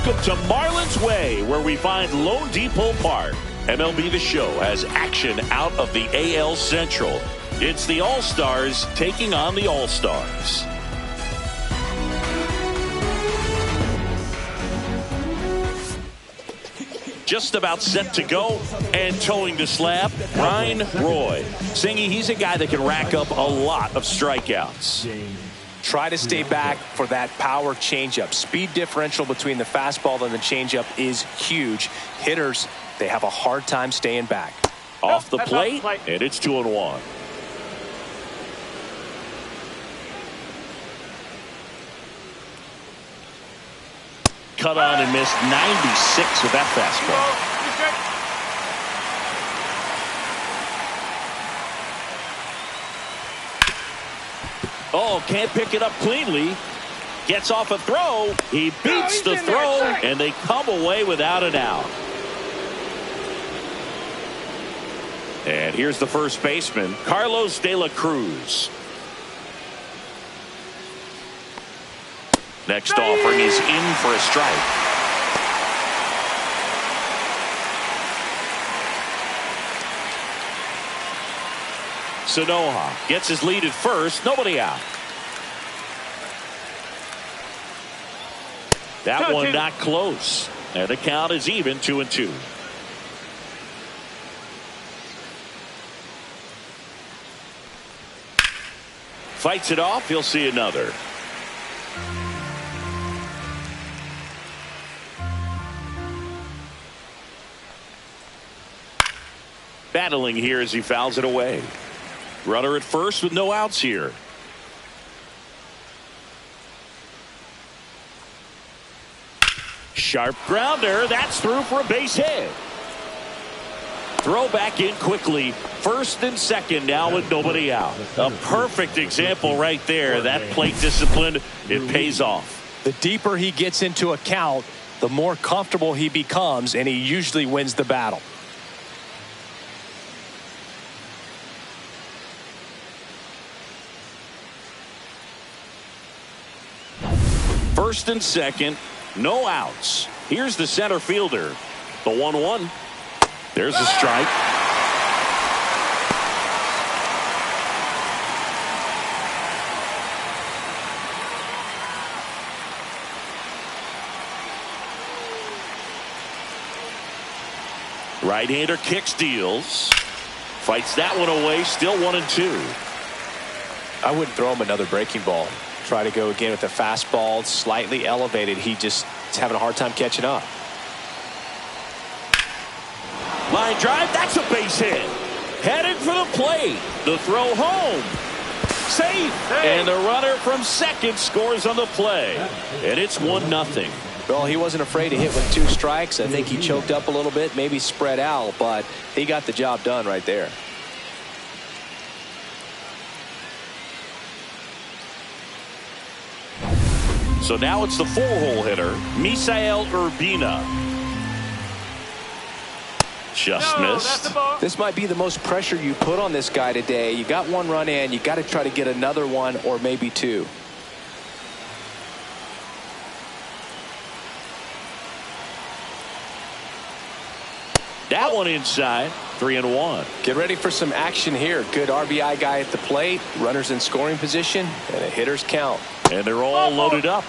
Welcome to Marlins Way, where we find Lone Depot Park. MLB The Show has action out of the AL Central. It's the All-Stars taking on the All-Stars. Just about set to go and towing the slab, Ryan Roy. Singy, he's a guy that can rack up a lot of strikeouts. Try to stay back for that power changeup. Speed differential between the fastball and the changeup is huge. Hitters, they have a hard time staying back. Off the plate, and it's 2-1. Cut on and missed 96 with that fastball. Oh, can't pick it up cleanly. Gets off a throw. He beats the throw, and they come away without an out. And here's the first baseman, Carlos De La Cruz. Next offering is in for a strike. Sanoja gets his lead at first. Nobody out. That one not close. And the count is even, 2-2. Fights it off. He'll see another. Battling here as he fouls it away. Runner at first with no outs here. Sharp grounder. That's through for a base hit. Throw back in quickly. First and second now with nobody out. A perfect example right there. That plate discipline, it pays off. The deeper he gets into a count, the more comfortable he becomes, and he usually wins the battle. First and second, no outs. Here's the center fielder. The 1-1. There's a strike. Right-hander kicks, deals. Fights that one away. Still 1-2. I wouldn't throw him another breaking ball. Try to go again with the fastball, slightly elevated. He just is having a hard time catching up. Line drive, that's a base hit. Headed for the plate. The throw home. Safe. And the runner from second scores on the play. And it's 1-0. Well, he wasn't afraid to hit with 2 strikes. I think he choked up a little bit, maybe spread out, but he got the job done right there. So now it's the 4-hole hitter, Misael Urbina. Just missed. This might be the most pressure you put on this guy today. You got 1 run in. You got to try to get another 1 or maybe 2. That one inside. 3-1. Get ready for some action here. Good RBI guy at the plate. Runners in scoring position. And a hitter's count. And they're all loaded up.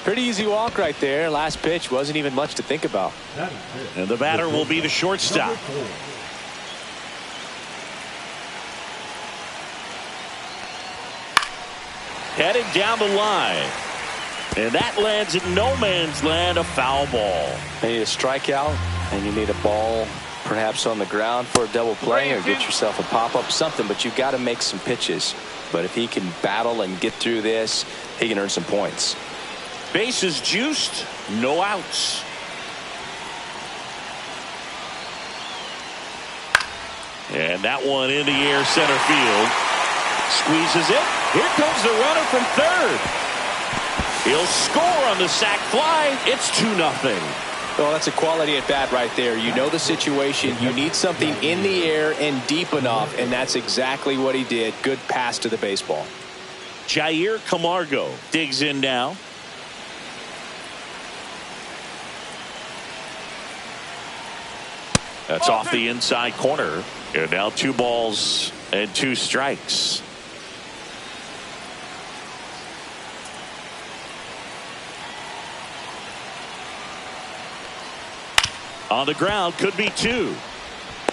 Pretty easy walk right there. Last pitch wasn't even much to think about. And the batter will be the shortstop. Heading down the line. And that lands in no man's land, a foul ball. You need a strikeout, and you need a ball perhaps on the ground for a double play or get yourself a pop-up, something, but you got to make some pitches. But if he can battle and get through this, he can earn some points. Bases juiced, no outs. And that one in the air, center field. Squeezes it. Here comes the runner from third. He'll score on the sac fly. It's 2-0. Well, that's a quality at bat right there. You know the situation. You need something in the air and deep enough, and that's exactly what he did. Good pass to the baseball. Jair Camargo digs in now. That's off the inside corner. And now 2 balls and 2 strikes. On the ground, could be 2.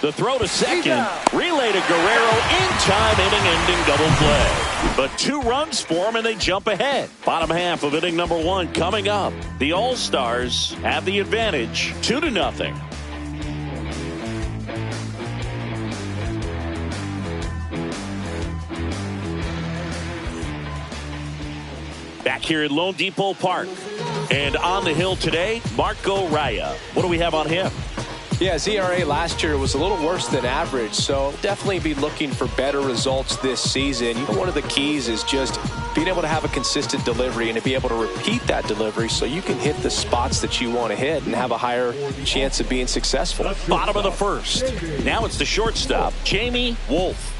The throw to second, relay to Guerrero, in time, inning-ending double play. But 2 runs for him, and they jump ahead. Bottom half of inning number 1 coming up. The All-Stars have the advantage, 2-0. Back here at Lone Depot Park. And on the hill today, Marco Raya. What do we have on him? Yeah, his ERA last year was a little worse than average, so definitely be looking for better results this season. You know, one of the keys is just being able to have a consistent delivery and to be able to repeat that delivery so you can hit the spots that you want to hit and have a higher chance of being successful. Bottom of the first. Now it's the shortstop, Jamie Wolf.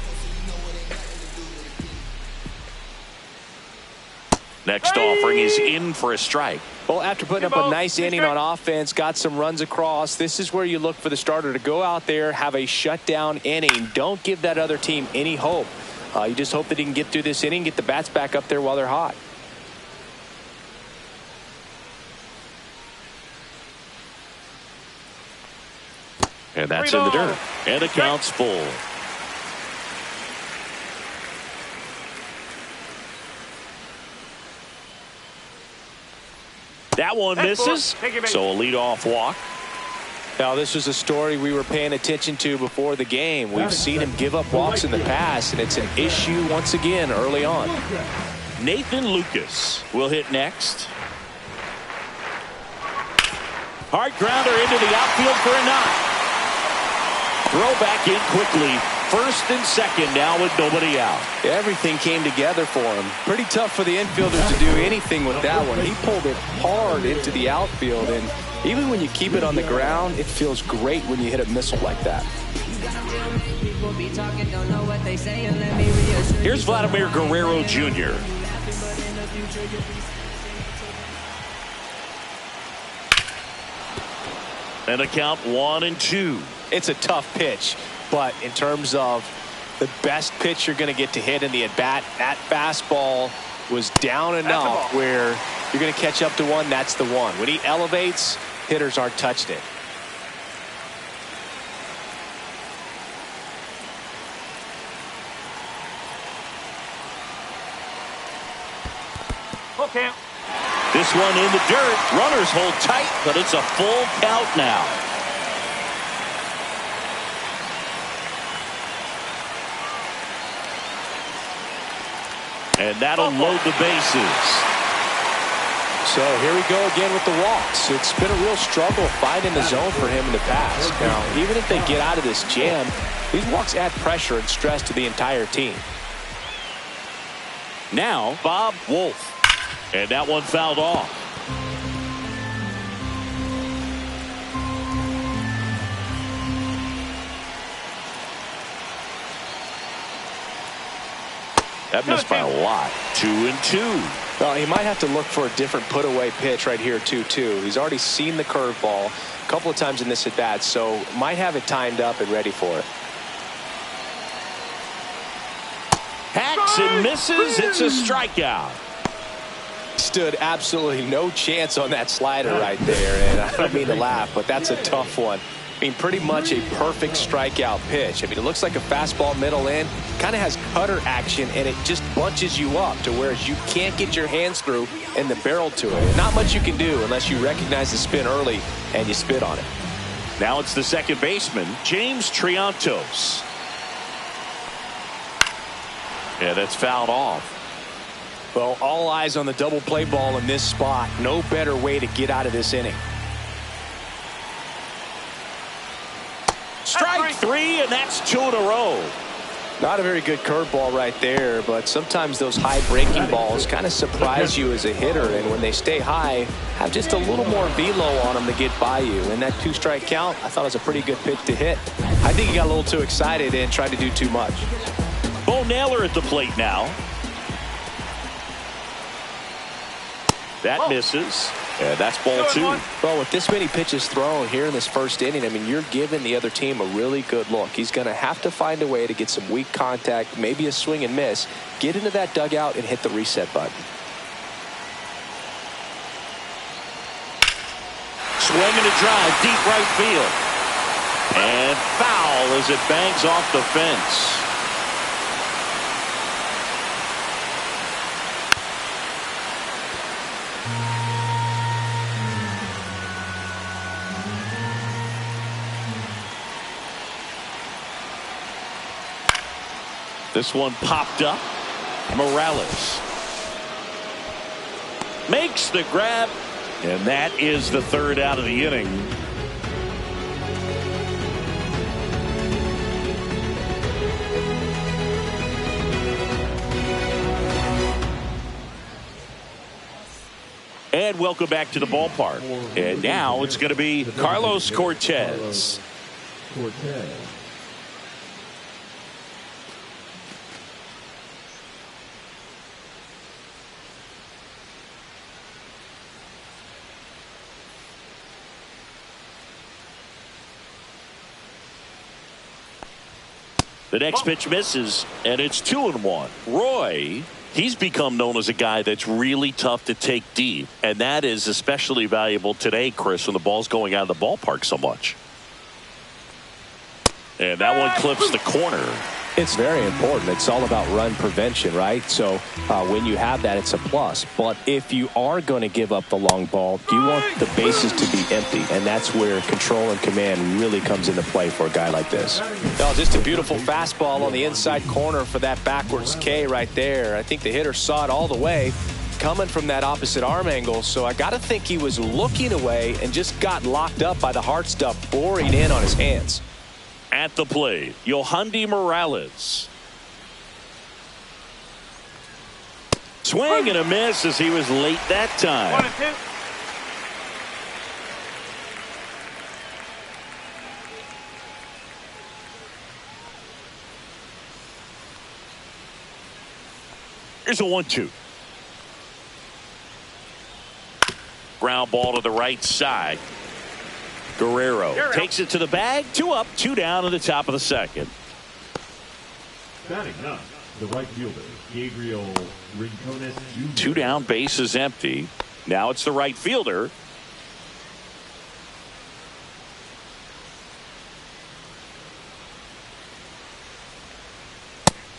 Next offering is in for a strike. Well, after putting up a nice inning on offense, got some runs across, this is where you look for the starter to go out there, have a shutdown inning. Don't give that other team any hope. You just hope that he can get through this inning, get the bats back up there while they're hot. And that's in the dirt. And the count's full. That one misses, so a leadoff walk. Now, this was a story we were paying attention to before the game. We've seen him give up walks in the past, and it's an issue once again early on. Nathan Lucas will hit next. Hard grounder into the outfield for a knock. Throw back in quickly. First and second now with nobody out. Everything came together for him. Pretty tough for the infielders to do anything with that one. He pulled it hard into the outfield, and even when you keep it on the ground, it feels great when you hit a missile like that. Here's Vladimir Guerrero Jr. And a count 1-2. It's a tough pitch, but in terms of the best pitch you're going to get to hit in the at-bat, that fastball was down enough where you're going to catch up to one. That's the one. When he elevates, hitters aren't touching it. Okay. This one in the dirt. Runners hold tight, but it's a full count now. And that'll load the bases. So here we go again with the walks. It's been a real struggle finding the zone for him in the past. Now, even if they get out of this jam, these walks add pressure and stress to the entire team. Now, Bob Wolf. And that one fouled off. That missed by a lot. 2-2. Well, he might have to look for a different put-away pitch right here, 2-2. He's already seen the curveball a couple of times in this at-bat, so might have it timed up and ready for it. Hacks and misses. It's a strikeout. Stood absolutely no chance on that slider right there, and I don't mean to laugh, but that's a tough one. I mean, pretty much a perfect strikeout pitch. I mean, it looks like a fastball middle in, kind of has cutter action, and it just bunches you up to where you can't get your hands through and the barrel to it. Not much you can do unless you recognize the spin early and you spit on it. Now it's the second baseman, James Triantos. Yeah, that's fouled off. Well, all eyes on the double play ball in this spot. No better way to get out of this inning. Strike 3, and that's 2 in a row. Not a very good curveball right there, but sometimes those high breaking balls kind of surprise you as a hitter, and when they stay high, have just a little more velo on them to get by you. And that 2-strike count, I thought it was a pretty good pitch to hit. I think he got a little too excited and tried to do too much. Bo Naylor at the plate now. That misses. And that's ball 2. Well, with this many pitches thrown here in this first inning, I mean, you're giving the other team a really good look. He's going to have to find a way to get some weak contact, maybe a swing and miss, get into that dugout and hit the reset button. Swing and a drive, deep right field. And foul as it bangs off the fence. This one popped up. Morales makes the grab, and that is the third out of the inning. And welcome back to the ballpark. And now it's going to be Carlos Cortez. The next pitch misses, and it's 2-1. Roy, he's become known as a guy that's really tough to take deep, and that is especially valuable today, Chris, when the ball's going out of the ballpark so much. And that one clips the corner. It's very important. It's all about run prevention, right? So when you have that, it's a plus. But if you are going to give up the long ball, you want the bases to be empty, and that's where control and command really comes into play for a guy like this. Oh, just a beautiful fastball on the inside corner for that backwards K right there. I think the hitter saw it all the way coming from that opposite arm angle, so I got to think he was looking away and just got locked up by the hard stuff boring in on his hands. At the plate, Yohandy Morales. Swing and a miss as he was late that time. 1-2. Here's a 1-2. Ground ball to the right side. Guerrero takes it to the bag. 2 up, 2 down at the top of the second. Batting up, the right fielder, Gabriel Rincones Jr. 2 down, base is empty. Now it's the right fielder.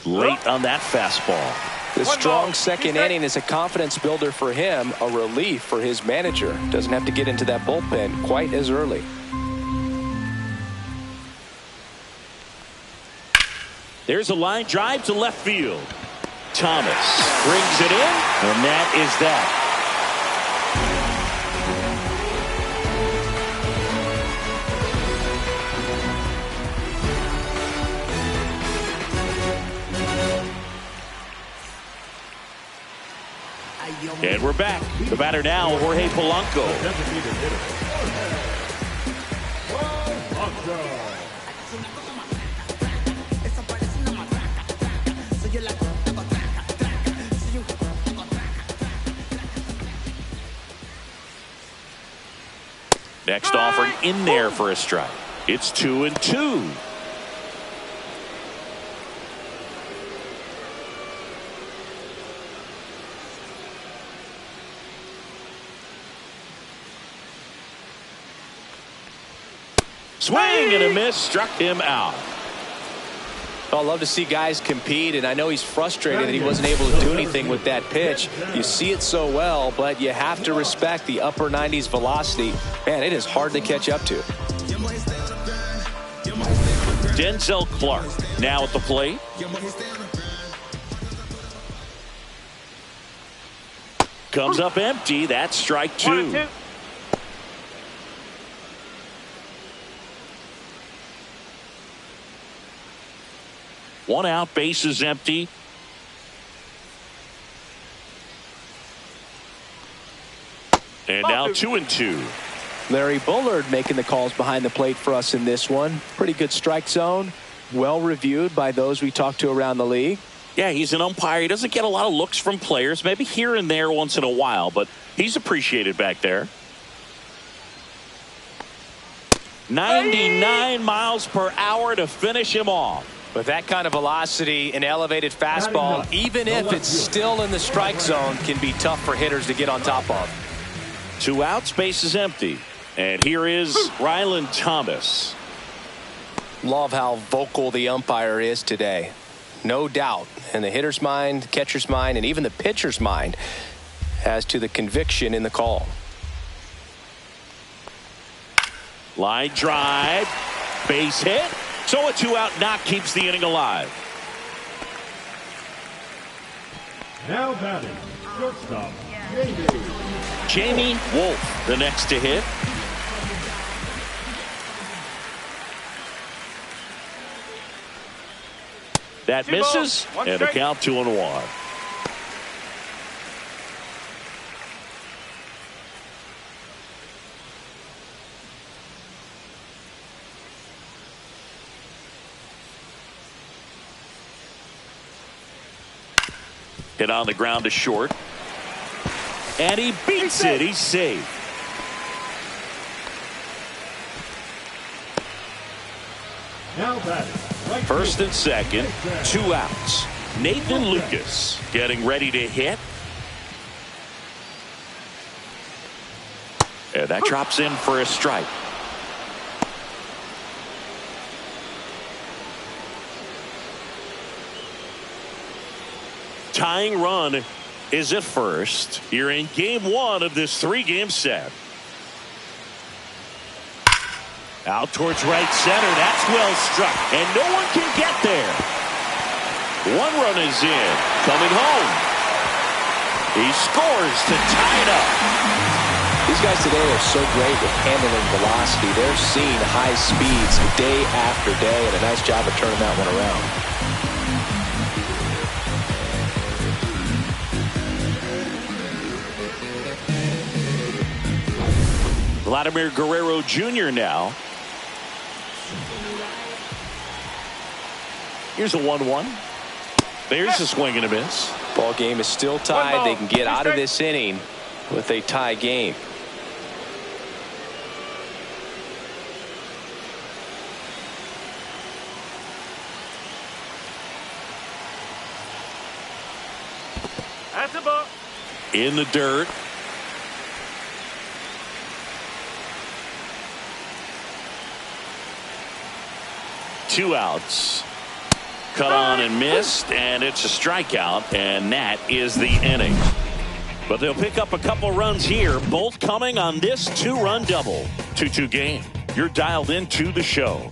Late on that fastball. The strong second inning is a confidence builder for him, a relief for his manager. Doesn't have to get into that bullpen quite as early. There's a line drive to left field. Thomas brings it in, and that is that. And we're back. The batter now, Jorge Polanco. Next offering in there for a strike. It's 2-2. Swing and a miss, struck him out. I love to see guys compete, and I know he's frustrated that he wasn't able to do anything with that pitch. You see it so well, but you have to respect the upper 90s velocity. Man, it is hard to catch up to. Denzel Clark now at the plate. Comes up empty. That's strike 2. 1-2. One out, base is empty. And now 2-2. Larry Bullard making the calls behind the plate for us in this one. Pretty good strike zone. Well reviewed by those we talked to around the league. Yeah, he's an umpire. He doesn't get a lot of looks from players, maybe here and there once in a while, but he's appreciated back there. 99 miles per hour to finish him off. With that kind of velocity, an elevated fastball, even if it's still in the strike zone, can be tough for hitters to get on top of. 2 outs, base is empty. And here is Ryland Thomas. Love how vocal the umpire is today. No doubt in the hitter's mind, catcher's mind, and even the pitcher's mind as to the conviction in the call. Line drive, base hit. So a 2-out knock keeps the inning alive. Now batting, shortstop, Jamie Wolf, the next to hit. That misses, and a count 2-1. Hit on the ground to short. And he beats it. He's safe. now batting, right First and second, 2 outs. Nathan Lucas getting ready to hit. And that drops in for a strike. Tying run is at first. You're in game 1 of this 3-game set. Out towards right center. That's well struck. And no one can get there. 1 run is in. Coming home. He scores to tie it up. These guys today are so great with handling velocity. They're seeing high speeds day after day, and a nice job of turning that one around. Vladimir Guerrero Jr. now. Here's a 1-1. There's a swing and a miss. Ball game is still tied. They can get out of this inning with a tie game. That's a ball. In the dirt. Two outs. Cut on and missed, and it's a strikeout, and that is the inning. But they'll pick up a couple runs here, both coming on this 2-run double. 2-2 game. You're dialed into the show.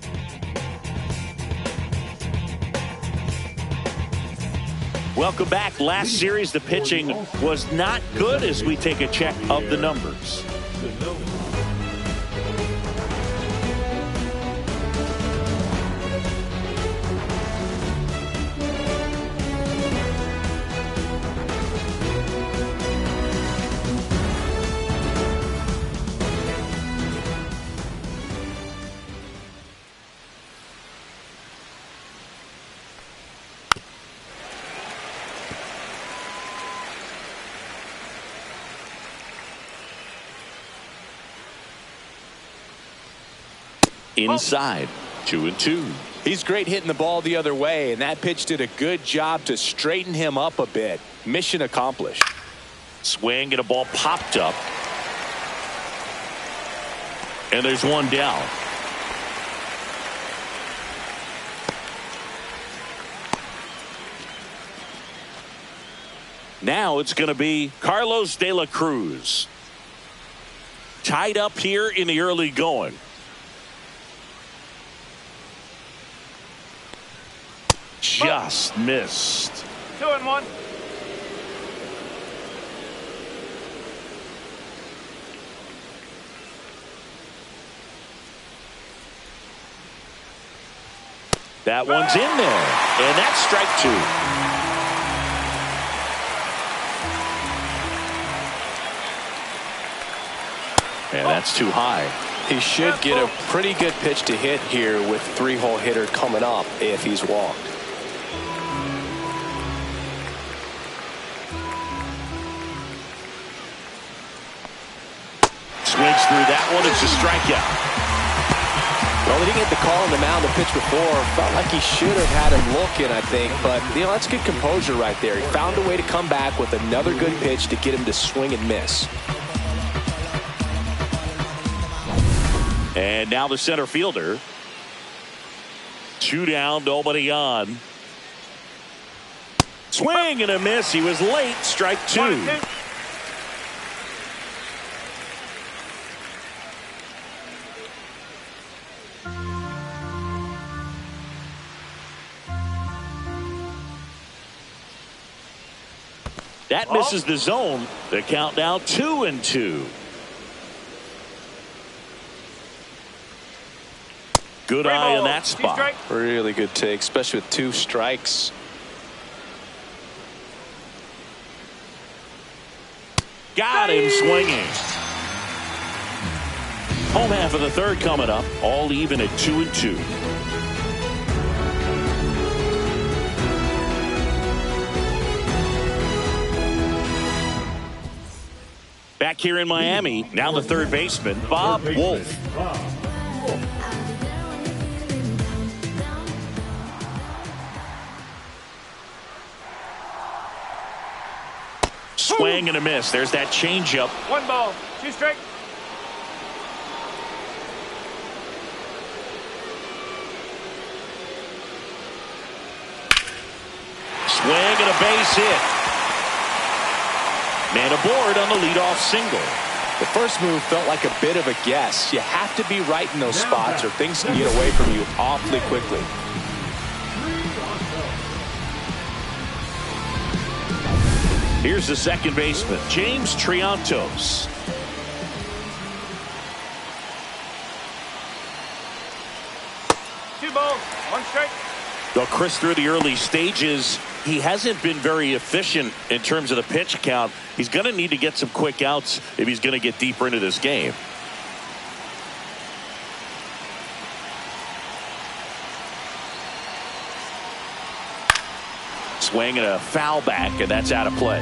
Welcome back. Last series, the pitching was not good as we take a check of the numbers. Inside, 2-2. He's great hitting the ball the other way, and that pitch did a good job to straighten him up a bit. Mission accomplished. Swing and a ball popped up. And there's one down. Now it's going to be Carlos De La Cruz. Tied up here in the early going. Just missed. 2-1. That one's in there, and that's strike 2. And that's too high. He should get a pretty good pitch to hit here with 3-hole hitter coming up if he's walked. through that one. It's a strikeout. Well, he didn't get the call on the mound the pitch before. Felt like he should have had him looking, I think. But, that's good composure right there. He found a way to come back with another good pitch to get him to swing and miss. And now the center fielder. 2 down, nobody on. Swing and a miss. He was late. Strike 2. That misses the zone. The count now 2-2. Good eye in that spot. Really good take, especially with 2 strikes. Got him swinging. Home half of the third coming up. All even at 2-2. Back here in Miami, now the third baseman, Bob Wolf. Swing and a miss. There's that changeup. 1 ball, 2 strikes. Swing and a base hit. Man aboard on the leadoff single. The first move felt like a bit of a guess. You have to be right in those spots or things can get away from you awfully quickly. Here's the second baseman, James Triantos. Two balls, 1 strike. Though Chris, through the early stages, he hasn't been very efficient in terms of the pitch count. He's going to need to get some quick outs if he's going to get deeper into this game. Swing and a foul back, and that's out of play.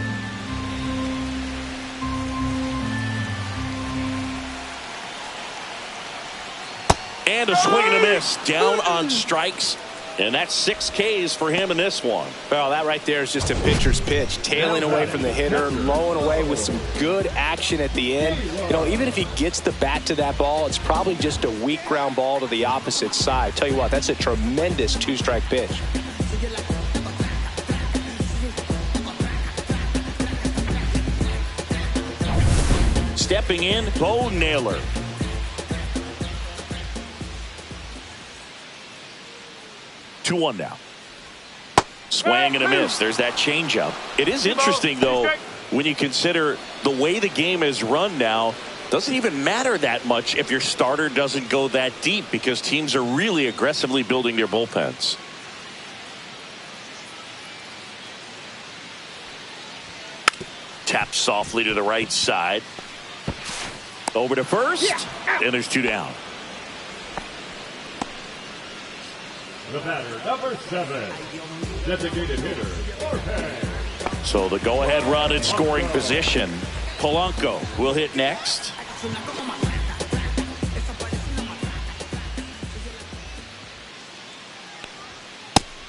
And a swing and a miss. Down on strikes. And that's 6 Ks for him in this one. Well, that right there is just a pitcher's pitch. Tailing away from the hitter, lowing away with some good action at the end. Even if he gets the bat to that ball, it's probably just a weak ground ball to the opposite side. Tell you what, that's a tremendous 2-strike pitch. Stepping in, Bo Naylor. Two one now. Swing and a miss. There's that changeup. It is interesting, though, when you consider the way the game is run now. Doesn't even matter that much if your starter doesn't go that deep because teams are really aggressively building their bullpens. Tap softly to the right side. Over to first. And there's 2 down. The batter, number 7, designated hitter, Jorge. So the go-ahead run in scoring position. Polanco will hit next.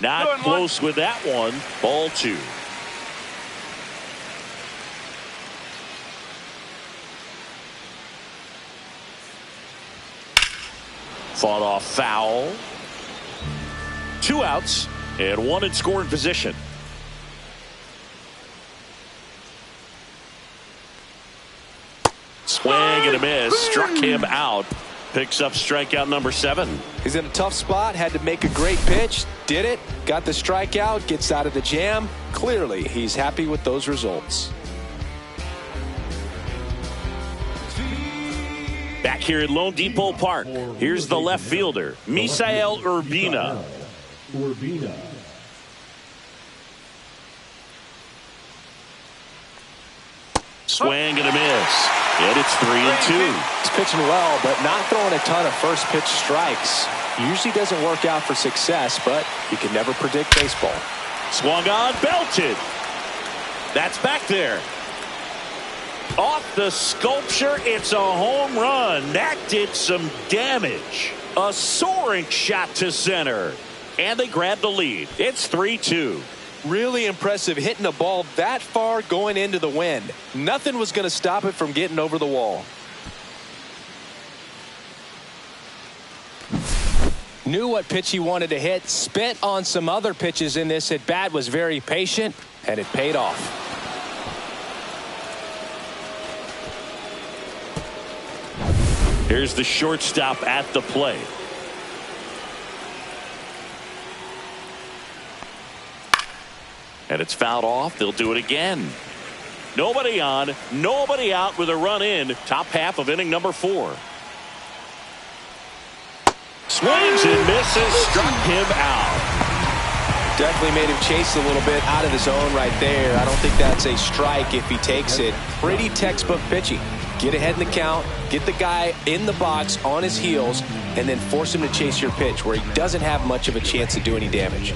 Not close with that one. Ball 2. Fought off foul. 2 outs and 1 in scoring position. Swing and a miss. Struck him out. Picks up strikeout number 7. He's in a tough spot. Had to make a great pitch. Did it. Got the strikeout. Gets out of the jam. Clearly, he's happy with those results. Back here at Lone Depot Park. Here's the left fielder, Misael Urbina. Swing and a miss. And it's 3-2. He's pitching well, but not throwing a ton of first pitch strikes. Usually doesn't work out for success, but you can never predict baseball. Swung on, belted. That's back there. Off the sculpture, it's a home run. That did some damage. A soaring shot to center. And they grab the lead. It's 3-2. Really impressive hitting a ball that far going into the wind. Nothing was going to stop it from getting over the wall. Knew what pitch he wanted to hit. Spent on some other pitches in this at bat. Was very patient, and it paid off. Here's the shortstop at the plate. And it's fouled off. They'll do it again. Nobody on, nobody out with a run in. Top half of inning number 4. Swings and misses. Struck him out. Definitely made him chase a little bit out of the zone right there. I don't think that's a strike if he takes it. Pretty textbook pitching. Get ahead in the count, get the guy in the box on his heels, and then force him to chase your pitch where he doesn't have much of a chance to do any damage.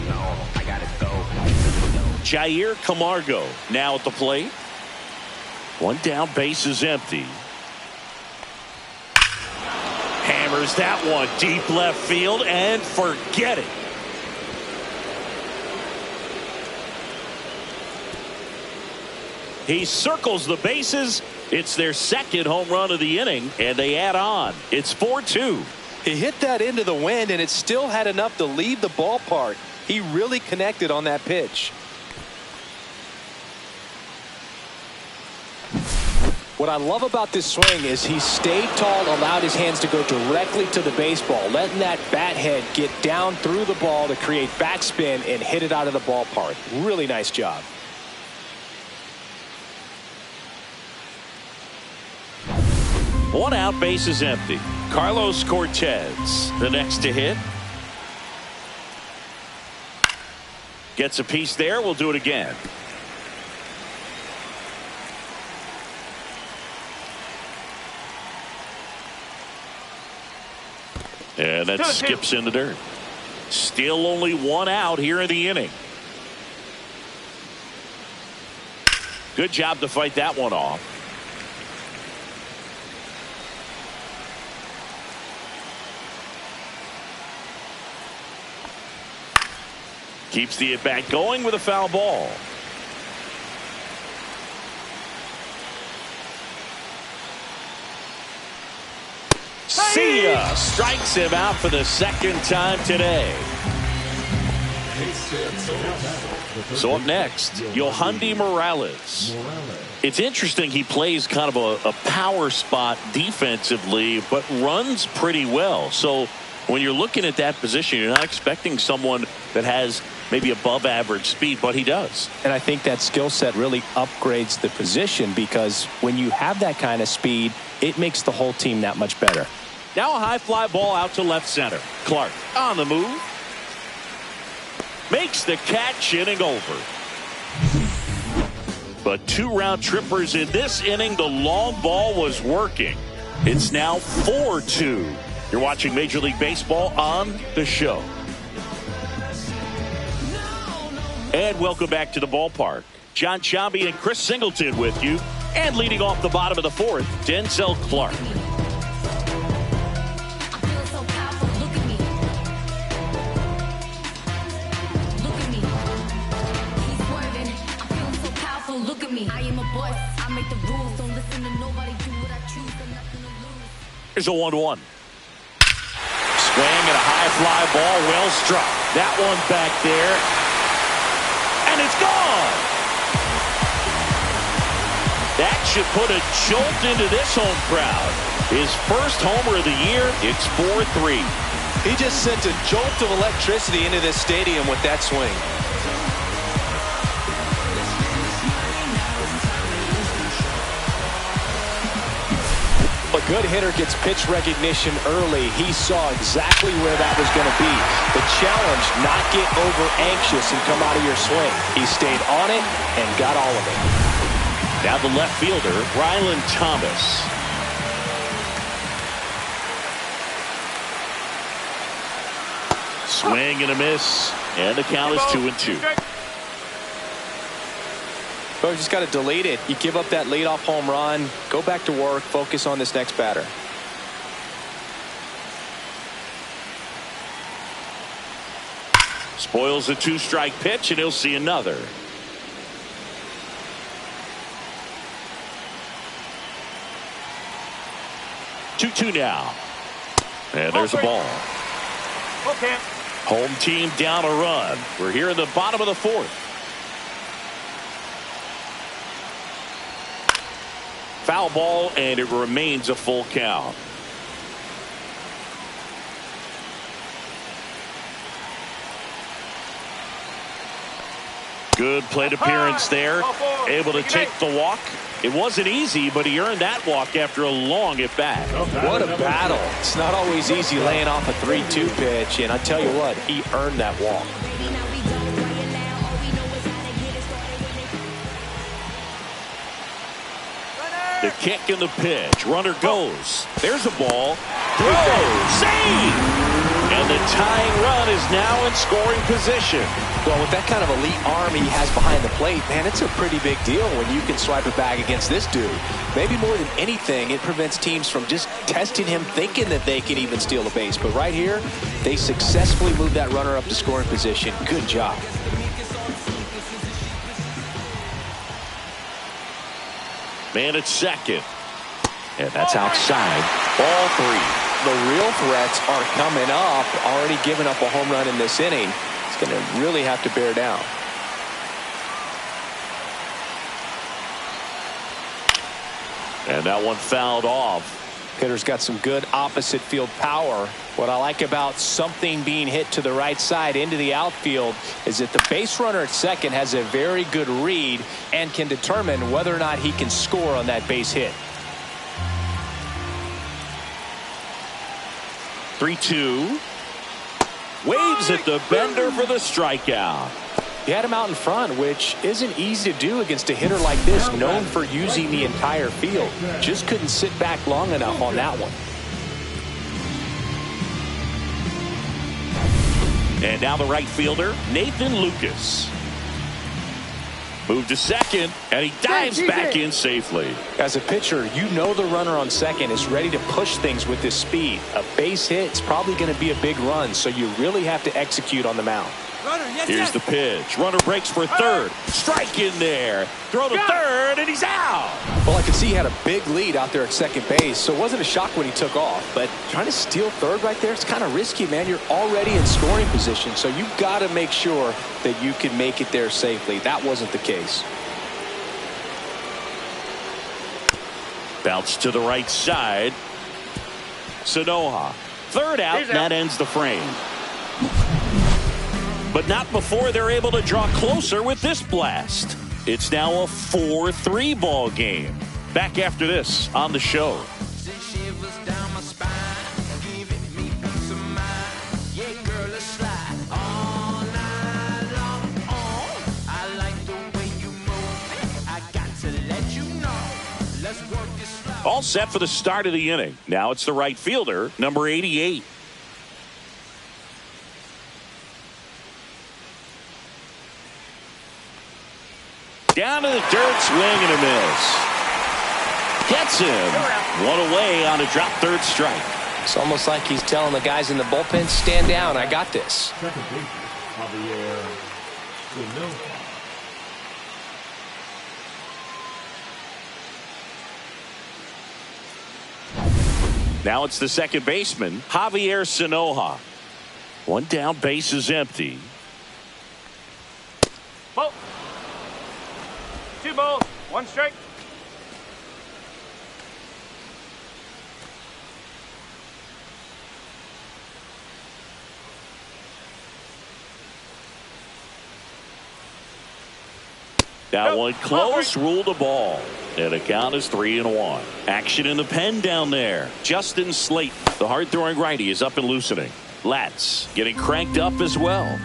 Jair Camargo now at the plate. One down, base is empty. Hammers that one deep left field and forget it. He circles the bases. It's their second home run of the inning, and they add on. It's 4-2. He hit that into the wind, and it still had enough to leave the ballpark. He really connected on that pitch. What I love about this swing is he stayed tall, allowed his hands to go directly to the baseball, letting that bat head get down through the ball to create backspin and hit it out of the ballpark. Really nice job. One out, base is empty. Carlos Cortez, the next to hit. Gets a piece there. We'll do it again. And that skips in the dirt. Still only one out here in the inning. Good job to fight that one off. Keeps the at-bat going with a foul ball. See ya! Strikes him out for the second time today. So up next, Yohandy Morales. It's interesting, he plays kind of a power spot defensively, but runs pretty well. So when you're looking at that position, you're not expecting someone that has maybe above average speed, but he does. And I think that skill set really upgrades the position, because when you have that kind of speed, it makes the whole team that much better. Now a high fly ball out to left center. Clark on the move. Makes the catch, inning over. But 2 round trippers in this inning. The long ball was working. It's now 4-2. You're watching Major League Baseball on the show. And welcome back to the ballpark. John Sciambi and Chris Singleton with you. And leading off the bottom of the 4th, Denzel Clark. Here's a 1-1. Swing and a high fly ball, well struck. That one back there. And it's gone. That should put a jolt into this home crowd. His first homer of the year. It's 4-3. He just sent a jolt of electricity into this stadium with that swing. A good hitter gets pitch recognition early. He saw exactly where that was going to be. The challenge, not get over anxious and come out of your swing. He stayed on it and got all of it. Now the left fielder, Rylan Thomas. Swing and a miss, and the count is 2-2. Well, you just got to delete it. You give up that leadoff home run, go back to work, focus on this next batter. Spoils a 2-strike pitch, and he'll see another. Two now. And there's a ball. Okay. Home team down a run. We're here in the bottom of the 4th. Foul ball, and it remains a full count. Good plate appearance there. Able to take the walk. It wasn't easy, but he earned that walk after a long at-bat. What a battle. It's not always easy laying off a 3-2 pitch, and I tell you what, he earned that walk. The kick and the pitch. Runner goes. There's a ball. Throw. Save! And the tying run is now in scoring position. Well, with that kind of elite arm he has behind the plate, man, it's a pretty big deal when you can swipe it back against this dude. Maybe more than anything, it prevents teams from just testing him, thinking that they can even steal a base. But right here, they successfully moved that runner up to scoring position. Good job. Man at second. And that's outside. Ball 3. The real threats are coming up. Already giving up a home run in this inning. It's going to really have to bear down. And that one fouled off. Hitter's got some good opposite field power. What I like about something being hit to the right side into the outfield is that the base runner at second has a very good read and can determine whether or not he can score on that base hit. 3-2. Waves at the bender for the strikeout. He had him out in front, which isn't easy to do against a hitter like this, known for using the entire field. Just couldn't sit back long enough on that one. And now the right fielder, Nathan Lucas. Move to second, and he dives back in safely. As a pitcher, you know the runner on second is ready to push things with this speed. A base hit is probably going to be a big run, so you really have to execute on the mound. Here's the pitch. Runner breaks for third. Strike in there. Throw to third, and he's out. Well, I could see he had a big lead out there at second base, so it wasn't a shock when he took off. But trying to steal third right there, it's kind of risky, man. You're already in scoring position, so you've got to make sure that you can make it there safely. That wasn't the case. Bounce to the right side. Sanoha. Third out, and that ends the frame. But not before they're able to draw closer with this blast. It's now a 4-3 ball game. Back after this on the show. All set for the start of the inning. Now it's the right fielder, number 88. Down to the dirt, swing and a miss. Gets him. One away on a drop third strike. It's almost like he's telling the guys in the bullpen, stand down, I got this. Second baseman, Javier Sanoha. Now it's the second baseman, Javier Sanoha. One down, base is empty. Ball. 2 balls, 1 strike. That one close, ruled a ball. And the count is 3-1. Action in the pen down there. Justin Slate, the hard-throwing righty, is up and loosening. Latz getting cranked up as well.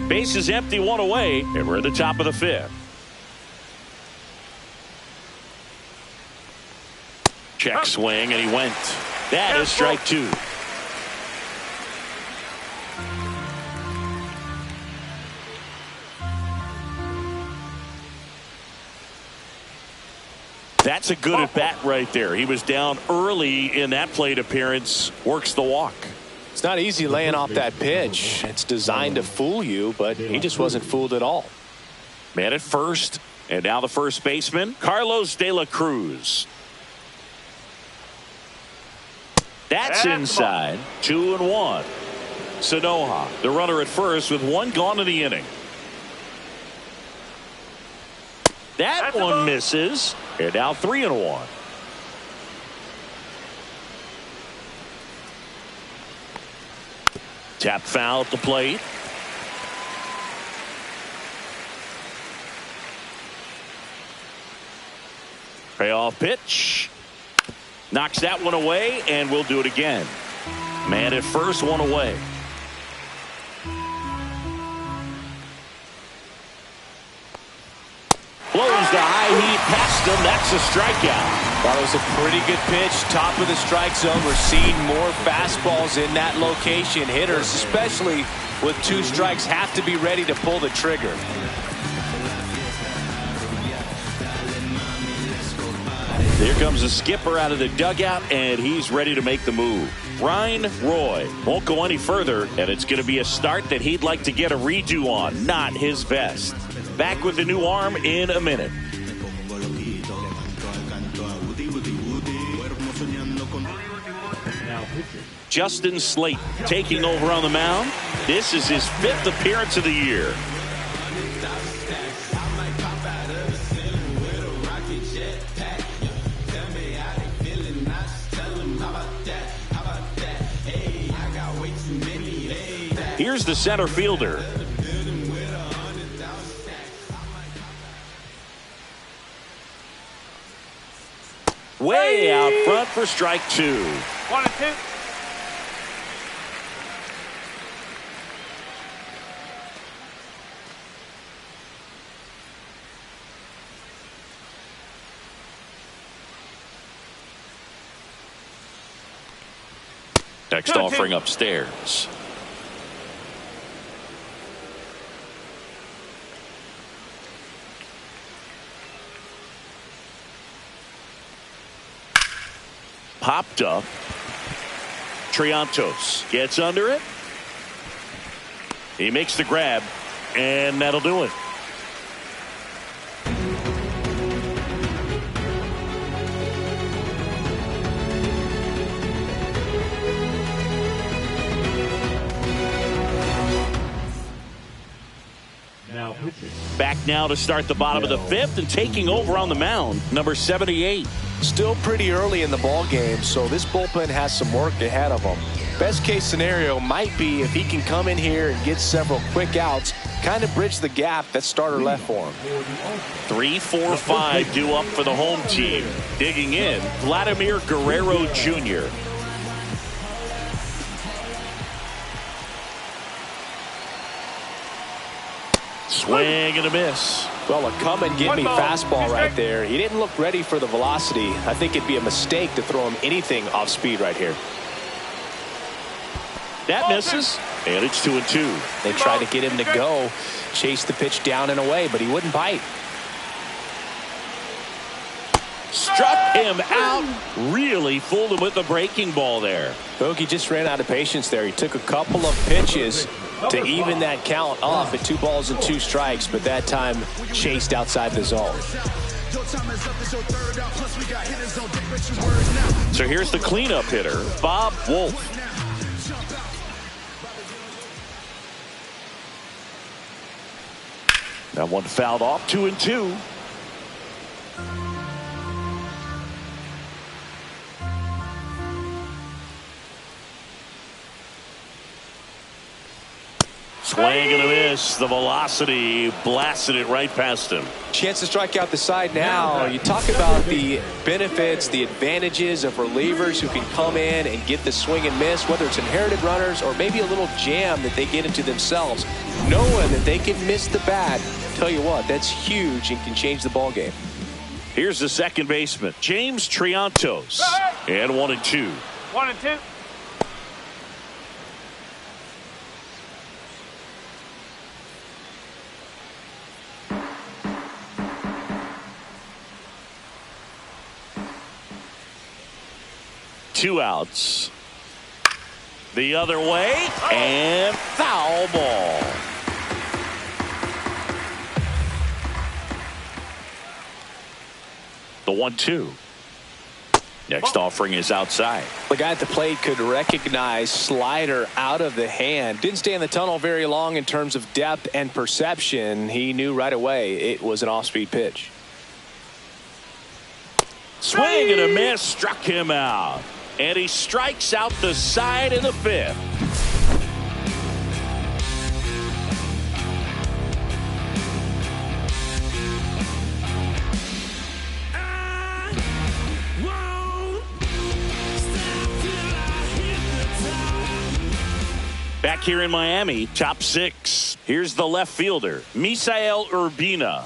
Base is empty, one away, and we're at the top of the 5th. Check swing, and he went. That is strike 2. That's a good at bat right there. He was down early in that plate appearance. Works the walk. It's not easy laying off that pitch. It's designed to fool you, but he just wasn't fooled at all. Man at first, and now the first baseman, Carlos De La Cruz. That's inside. 2-1. Sanoja, the runner at first with one gone in the inning. That one misses. And now 3-1. Tap foul at the plate. Payoff pitch. Knocks that one away, and we'll do it again. Man at first, one away. Blows the high heat past him. That's a strikeout. That was a pretty good pitch. Top of the strike zone. We're seeing more fastballs in that location. Hitters, especially with 2 strikes, have to be ready to pull the trigger. Here comes the skipper out of the dugout, and he's ready to make the move. Ryan Roy won't go any further, and it's going to be a start that he'd like to get a redo on. Not his best. Back with the new arm in a minute. Justin Slate taking over on the mound. This is his 5th appearance of the year. Here's the center fielder. Way out front for strike 2. 1-2. Next offering upstairs. Popped up. Triantos gets under it. He makes the grab, and that'll do it. Back now to start the bottom of the 5th, and taking over on the mound, number 78. Still pretty early in the ball game, so this bullpen has some work ahead of them. Best case scenario might be if he can come in here and get several quick outs, kind of bridge the gap that starter left for him. 3, 4, 5 due up for the home team. Digging in, Vladimir Guerrero Jr. Swing and a miss. Well, a come and get me fastball right there. He didn't look ready for the velocity. I think it'd be a mistake to throw him anything off speed right here. That misses, and it's 2-2. They tried to get him to go, chase the pitch down and away, but he wouldn't bite. Struck him out. Really fooled him with the breaking ball there. Bogey just ran out of patience there. He took a couple of pitches to even that count off at 2 balls and 2 strikes, but that time chased outside the zone. So here's the cleanup hitter, Bob Wolf. That one fouled off. 2-2. Swing and a miss. The velocity blasted it right past him. Chance to strike out the side now. You talk about the benefits, the advantages of relievers who can come in and get the swing and miss, whether it's inherited runners or maybe a little jam that they get into themselves. Knowing that they can miss the bat, tell you what, that's huge and can change the ball game. Here's the second baseman, James Triantos. And 1-2. 1-2. 2 outs. The other way, and foul ball. The 1-2. Next offering is outside. The guy at the plate could recognize slider out of the hand. Didn't stay in the tunnel very long in terms of depth and perception. He knew right away it was an off-speed pitch. Swing and a miss, struck him out. And he strikes out the side in the 5th. Back here in Miami, top 6. Here's the left fielder, Misael Urbina.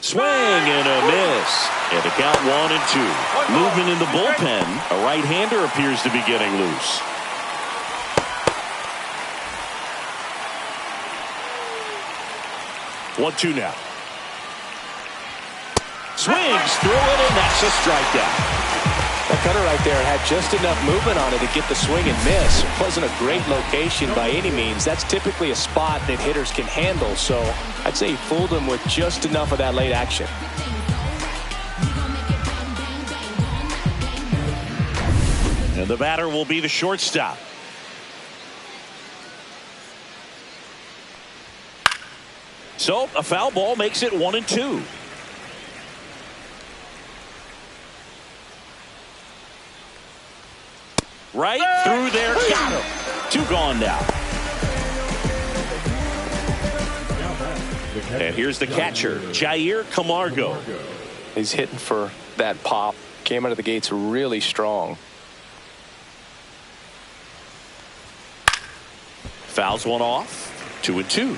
Swing and a miss. And the count 1-2. Movement in the bullpen. A right-hander appears to be getting loose. One-two now. Swings through it, and that's a strikeout. That cutter right there had just enough movement on it to get the swing and miss. It wasn't a great location by any means. That's typically a spot that hitters can handle. So I'd say he fooled him with just enough of that late action. And the batter will be the shortstop. So a foul ball makes it 1-2. Right through there, got him. 2 gone now. And here's the catcher, Jair Camargo. He's hitting for that pop. Came out of the gates really strong. Fouls one off. 2-2.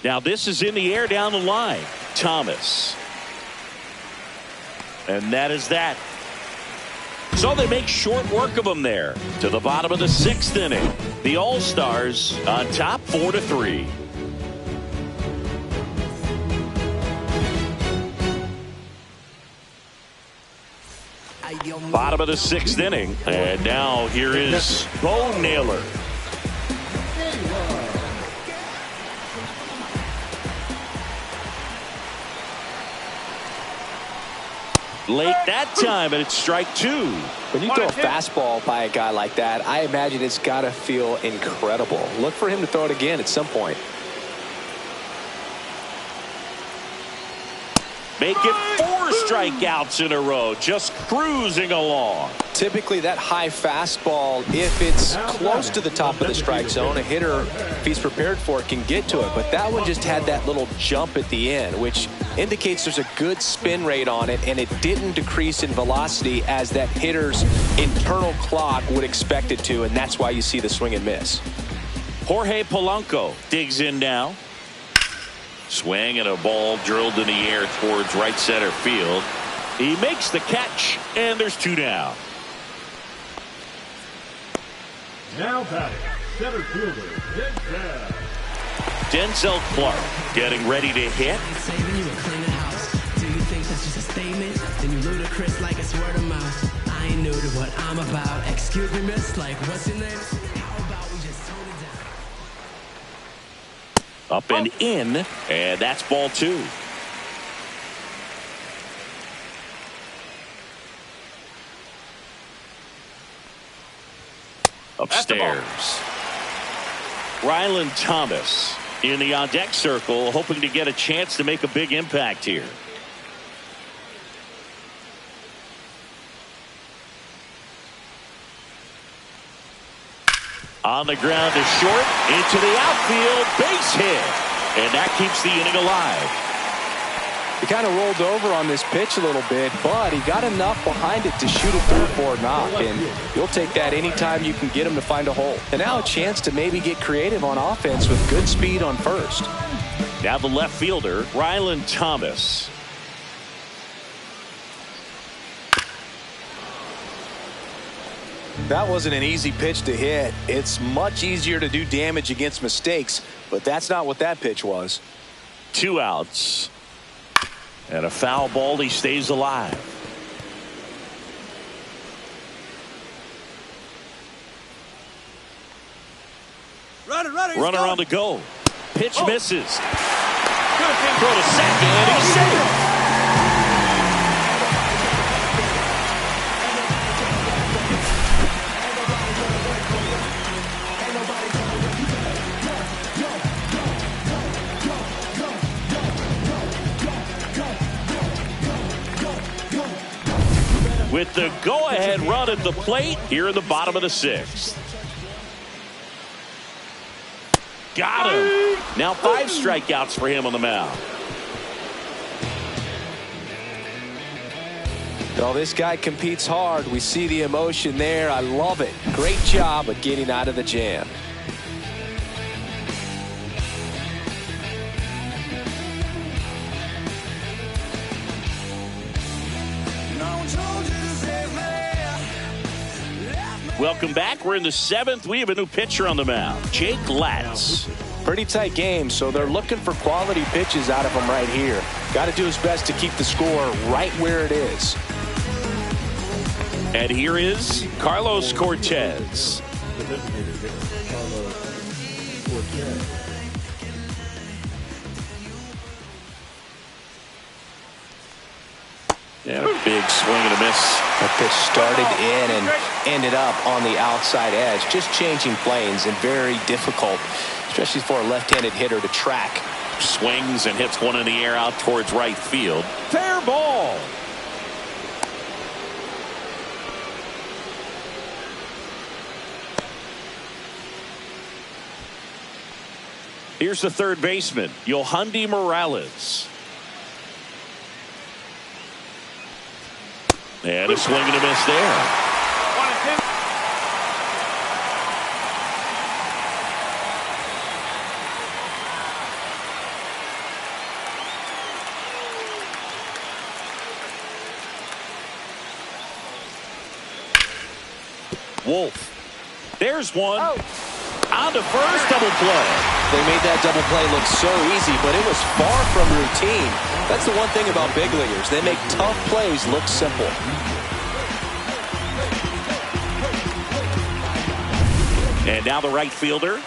Now this is in the air down the line. Thomas. And that is that. So they make short work of him there. To the bottom of the 6th inning. The All-Stars on top 4-3. Bottom of the 6th inning. And now here is Bo Naylor. Late that time, and it's strike 2. When you throw a fastball by a guy like that, I imagine it's got to feel incredible. Look for him to throw it again at some point. Make it 4 strikeouts in a row, just cruising along. Typically that high fastball, if it's close to the top of the strike zone, a hitter, if he's prepared for it, can get to it. But that one just had that little jump at the end, which indicates there's a good spin rate on it, and it didn't decrease in velocity as that hitter's internal clock would expect it to, and that's why you see the swing and miss. Jorge Polanco digs in now. Swing and a ball drilled in the air towards right center field. He makes the catch, and there's 2 down. Now batting, center fielder, Denzel Clark getting ready to hit. Saving you a cleaner house. Do you think that's just a statement? Then you ludicrous like it's word of mouth. I ain't new to what I'm about. Excuse me, miss, like what's your name? How about we just tone it down? Up and in, and that's ball 2. Upstairs. Rylan Thomas in the on-deck circle, hoping to get a chance to make a big impact here. On the ground to short, into the outfield, base hit. And that keeps the inning alive. He kind of rolled over on this pitch a little bit, but he got enough behind it to shoot a 3-4 knock, and you'll take that anytime you can get him to find a hole. And now a chance to maybe get creative on offense with good speed on first. Now the left fielder, Rylan Thomas. That wasn't an easy pitch to hit. It's much easier to do damage against mistakes, but that's not what that pitch was. 2 outs. And a foul ball. He stays alive. Runner on the go. Pitch misses. Throw to second, and he's safe. With the go-ahead run at the plate here in the bottom of the 6th. Got him. Now 5 strikeouts for him on the mound. Well, this guy competes hard. We see the emotion there. I love it. Great job of getting out of the jam. Welcome back. We're in the 7th. We have a new pitcher on the mound, Jake Latz. Pretty tight game, so they're looking for quality pitches out of him right here. Got to do his best to keep the score right where it is. And here is Carlos Cortez. And a big swing and a miss. That pitch started in and ended up on the outside edge. Just changing planes and very difficult, especially for a left-handed hitter to track. Swings and hits one in the air out towards right field. Fair ball. Here's the third baseman, Yohandy Morales. And a swing and a miss there. 1-2. Wolf. There's one. On to first, double play. They made that double play look so easy, but it was far from routine. That's the one thing about big leaguers. They make tough plays look simple. And now the right fielder.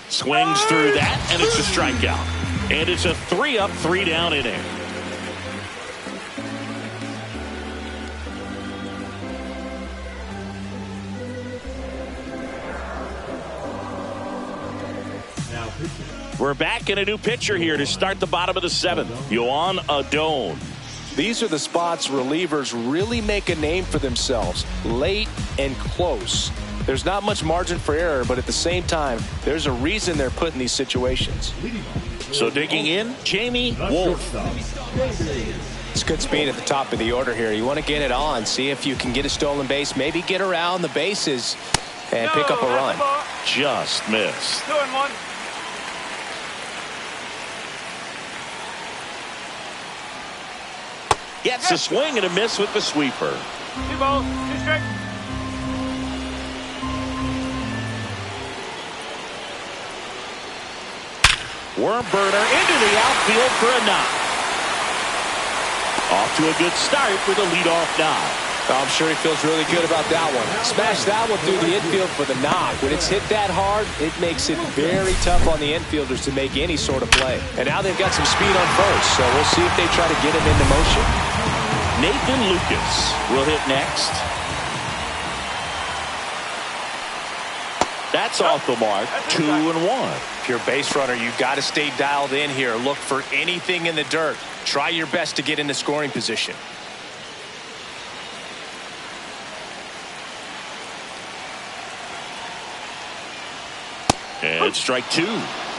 Swings through that, and it's a strikeout. And it's a 3-up, 3-down inning. We're back in a new pitcher here to start the bottom of the 7th. Yohan Adon. These are the spots relievers really make a name for themselves. Late and close. There's not much margin for error, but at the same time, there's a reason they're put in these situations. So digging in, Jamie Wolf. It's good speed at the top of the order here. You want to get it on, see if you can get a stolen base, maybe get around the bases and pick up a run. Just missed. 2-1. Gets a swing and a miss with the sweeper. 2 balls, 2 strikes. Worm burner into the outfield for a knock. Off to a good start with a leadoff knock. I'm sure he feels really good about that one. Smash that one through the infield for the knock. When it's hit that hard, it makes it very tough on the infielders to make any sort of play. And now they've got some speed on first, so we'll see if they try to get him into motion. Nathan Lucas will hit next. That's off the mark. 2-1. If you're a base runner, you've got to stay dialed in here. Look for anything in the dirt. Try your best to get into scoring position. And strike 2.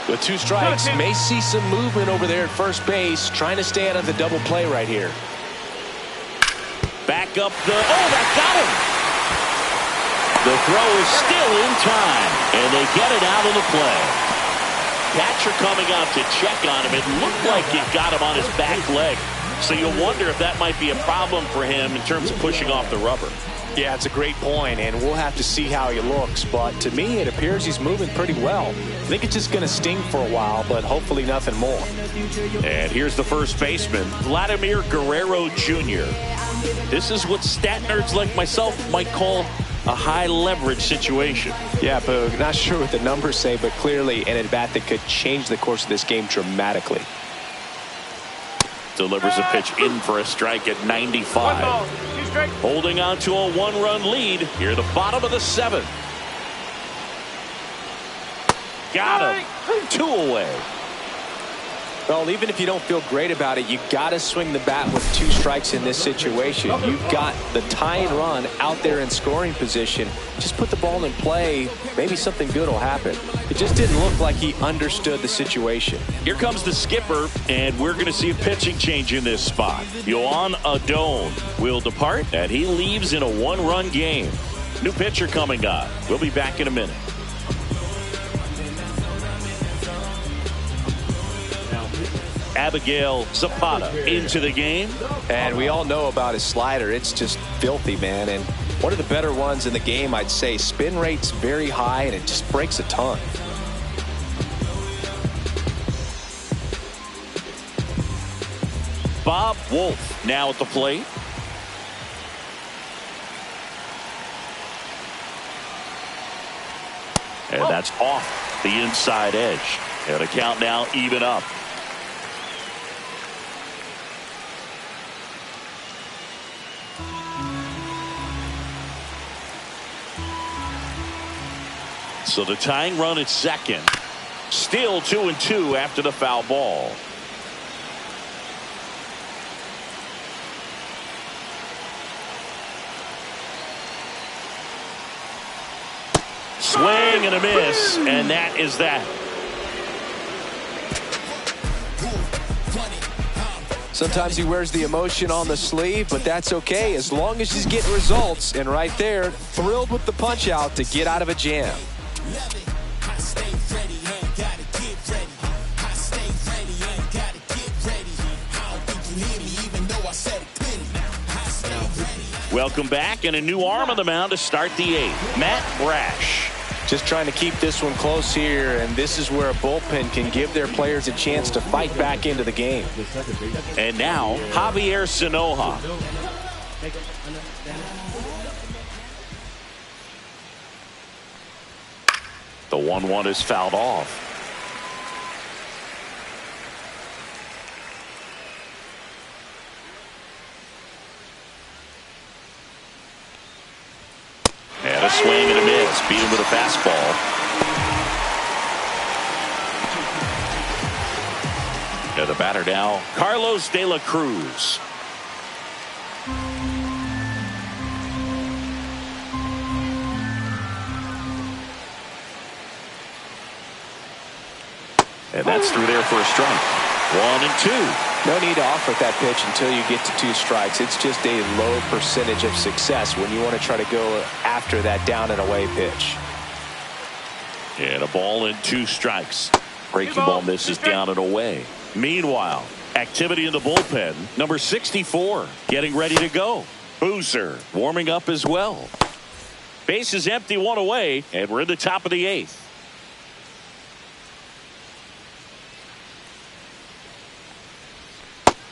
With 2 strikes, may see some movement over there at first base, trying to stay out of the double play right here. Back up the... Oh, that got him! The throw is still in time, and they get it out of the play. Catcher coming out to check on him. It looked like it got him on his back leg. So you wonder if that might be a problem for him in terms of pushing off the rubber. Yeah, it's a great point, and we'll have to see how he looks. But to me, it appears he's moving pretty well. I think it's just going to sting for a while, but hopefully nothing more. And here's the first baseman, Vladimir Guerrero Jr. This is what stat nerds like myself might call a high leverage situation. Yeah, Boog, not sure what the numbers say, but clearly an at-bat that could change the course of this game dramatically. Delivers a pitch in for a strike at 95. 1 ball, 2 strikes. Holding on to a 1-run lead here, the bottom of the 7th. Got him. 2 away. Well, even if you don't feel great about it, you got to swing the bat with 2 strikes in this situation. You've got the tying run out there in scoring position. Just put the ball in play. Maybe something good will happen. It just didn't look like he understood the situation. Here comes the skipper, and we're going to see a pitching change in this spot. Yohan Adon will depart, and he leaves in a 1-run game. New pitcher coming on. We'll be back in a minute. Abigail Zapata into the game. And we all know about his slider. It's just filthy, man. And one of the better ones in the game, I'd say. Spin rate's very high, and it just breaks a ton. Bob Wolf now at the plate. And that's off the inside edge. And the count now even up. So the tying run at second. Still 2-2 after the foul ball. Swing and a miss, and that is that. Sometimes he wears the emotion on the sleeve, but that's okay as long as he's getting results. And right there, thrilled with the punch out to get out of a jam. Welcome back, and a new arm on the mound to start the 8th. Matt Brash. Just trying to keep this one close here, and this is where a bullpen can give their players a chance to fight back into the game. And now, Javier Sanoja. The 1-1 is fouled off. And a swing and a miss. Beat him with a fastball. And the batter now, Carlos De La Cruz. And that's through there for a strike. 1-2. No need to offer that pitch until you get to 2 strikes. It's just a low percentage of success when you want to try to go after that down and away pitch. And a ball and 2 strikes. Breaking ball misses down and away. Meanwhile, activity in the bullpen. Number 64 getting ready to go. Boozer warming up as well. Base is empty, 1 away, and we're in the top of the 8th.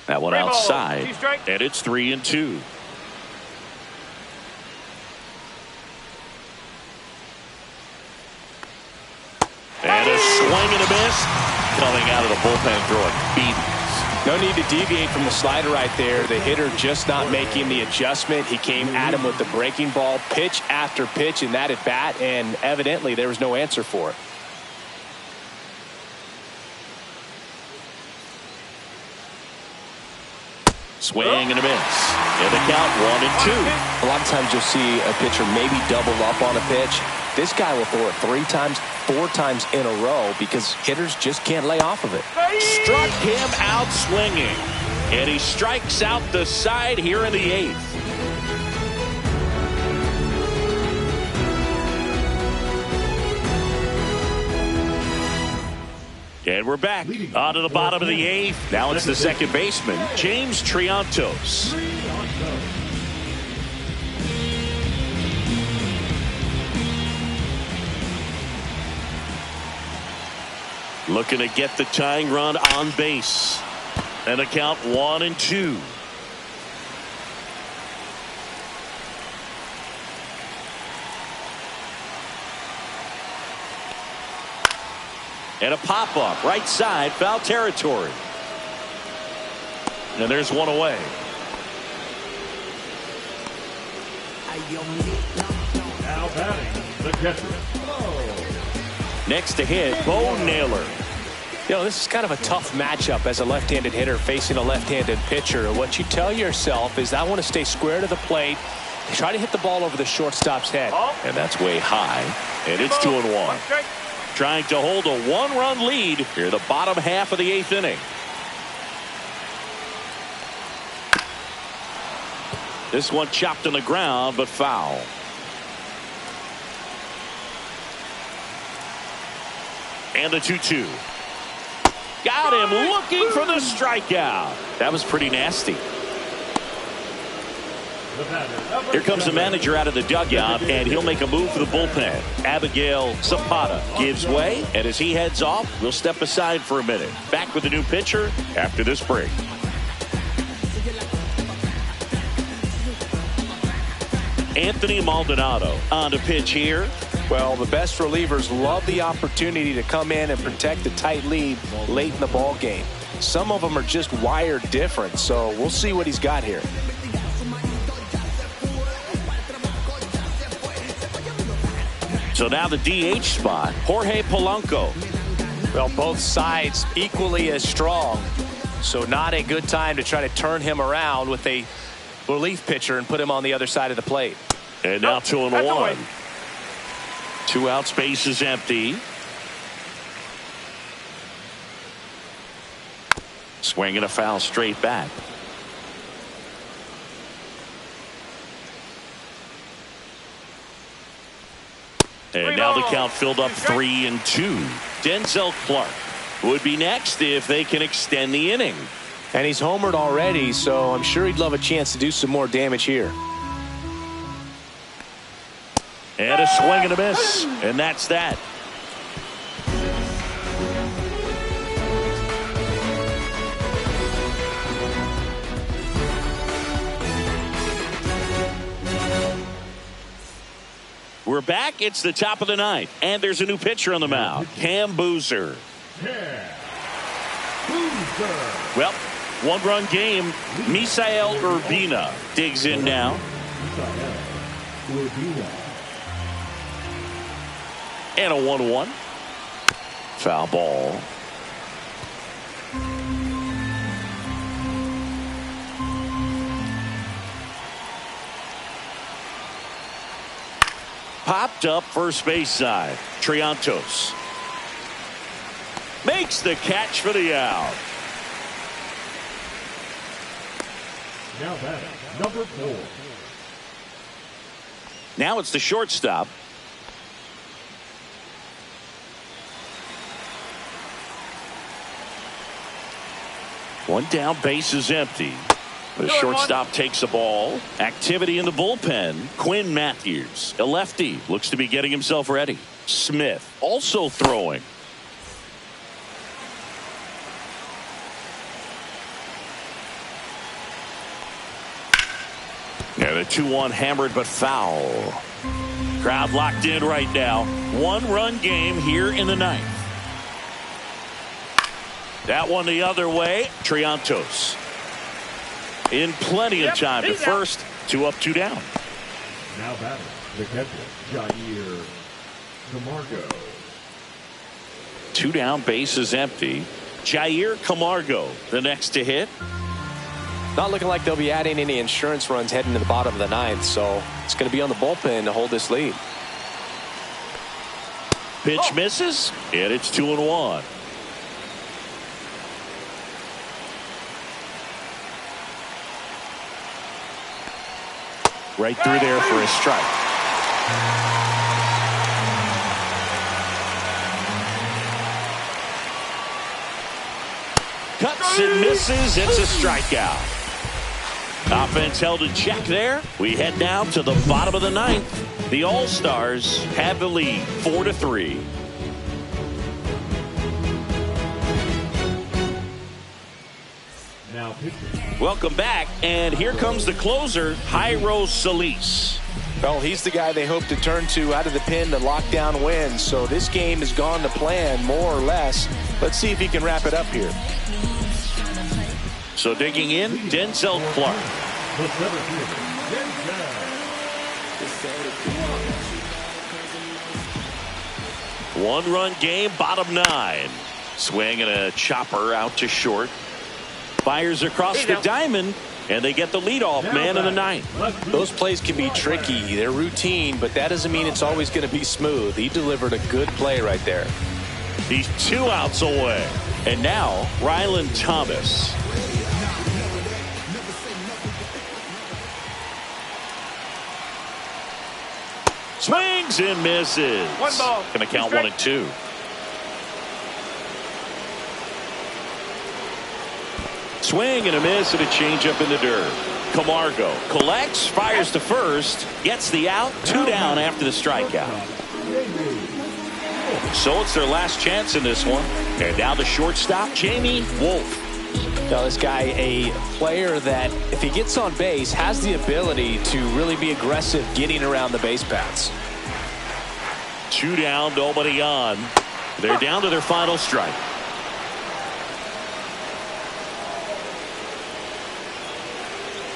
That one outside, and it's 3-2. And a swing and a miss. Coming out of the bullpen throwing beatings. No need to deviate from the slider right there. The hitter just not making the adjustment. He came at him with the breaking ball, pitch after pitch in that at bat, and evidently there was no answer for it. Swing and a miss. And the count 1-2. A lot of times you'll see a pitcher maybe double up on a pitch. This guy will throw it 3 times, 4 times in a row because hitters just can't lay off of it. Struck him out swinging. And he strikes out the side here in the 8th. And we're back onto the bottom of the eighth. Now it's the second baseman, James Triantos. Looking to get the tying run on base. And a count 1-2. And a pop-up, right side, foul territory. And there's one away. Now batting, the catcher. Next to hit, Bo Naylor. You know, this is kind of a tough matchup as a left-handed hitter facing a left-handed pitcher. What you tell yourself is, I want to stay square to the plate, try to hit the ball over the shortstop's head. And that's way high. And it's 2-1. Trying to hold a one-run lead here, the bottom half of the eighth inning. This one chopped on the ground, but foul. And a 2-2. Got him looking for the strikeout. That was pretty nasty. Here comes the manager out of the dugout, and he'll make a move for the bullpen. Abigail Zapata gives way, and as he heads off, we'll step aside for a minute. Back with a new pitcher after this break. Anthony Maldonado on to pitch here. Well, the best relievers love the opportunity to come in and protect a tight lead late in the ball game. Some of them are just wired different, so we'll see what he's got here. So now the DH spot, Jorge Polanco. Well, both sides equally as strong, so not a good time to try to turn him around with a relief pitcher and put him on the other side of the plate. And now 2-1. 2 outs, base is empty. Swinging a foul straight back. And now the count filled up 3-2. Denzel Clark would be next if they can extend the inning. And he's homered already, so I'm sure he'd love a chance to do some more damage here. And a swing and a miss. And that's that. We're back. It's the top of the ninth. And there's a new pitcher on the mound. Cam Boozer. Well, one-run game. Misael Urbina digs in now. And a 1-1. Foul ball. Popped up first base side. Triantos makes the catch for the out. Now batting, number 4. Now it's the shortstop. One down, base is empty. The shortstop takes the ball. Activity in the bullpen. Quinn Matthews, a lefty, looks to be getting himself ready. Smith also throwing. And a 2-1 hammered but foul. Crowd locked in right now. One-run game here in the ninth. That one the other way. Triantos in plenty of time to first. 2 up, 2 down. Now batting, the catcher, Jair Camargo. 2 down, base is empty. Jair Camargo, the next to hit. Not looking like they'll be adding any insurance runs heading to the bottom of the ninth, so it's going to be on the bullpen to hold this lead. Pitch misses, and it's 2-1. Right through there for a strike. swings and misses. It's a strikeout. Offense held in check there. We head down to the bottom of the ninth. The All-Stars have the lead 4-3. Now pitching. Welcome back, and here comes the closer, Jairo Solis. Well, he's the guy they hope to turn to out of the pen to lock down wins. So this game has gone to plan, more or less. Let's see if he can wrap it up here. So digging in, Denzel Clark. The center fielder, Denzel. One-run game, bottom nine. Swing and a chopper out to short. Fires across the diamond, and they get the leadoff man in the ninth. Those plays can be tricky. They're routine, but that doesn't mean it's always going to be smooth. He delivered a good play right there. He's 2 outs away. And now, Rylan Thomas. Swings and misses. 1 ball. Going to count 1 and 2. Swing and a miss and a changeup in the dirt. Camargo collects, fires to first, gets the out, 2 down after the strikeout. So it's their last chance in this one. And now the shortstop, Jamie Wolf. Now this guy, a player that if he gets on base has the ability to really be aggressive getting around the base paths. 2 down, nobody on. They're down to their final strike.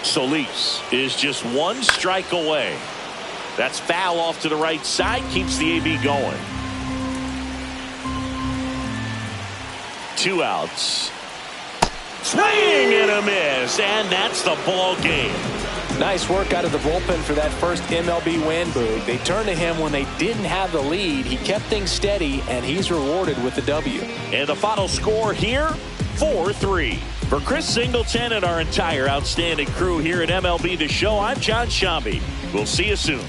Solis is just 1 strike away. That's foul off to the right side, keeps the AB going. 2 outs. Swing and a miss, and that's the ball game. Nice work out of the bullpen for that first MLB win, Boog. They turned to him when they didn't have the lead. He kept things steady, and he's rewarded with the W. And the final score here, 4-3. For Chris Singleton and our entire outstanding crew here at MLB The Show, I'm John Shambi. We'll see you soon.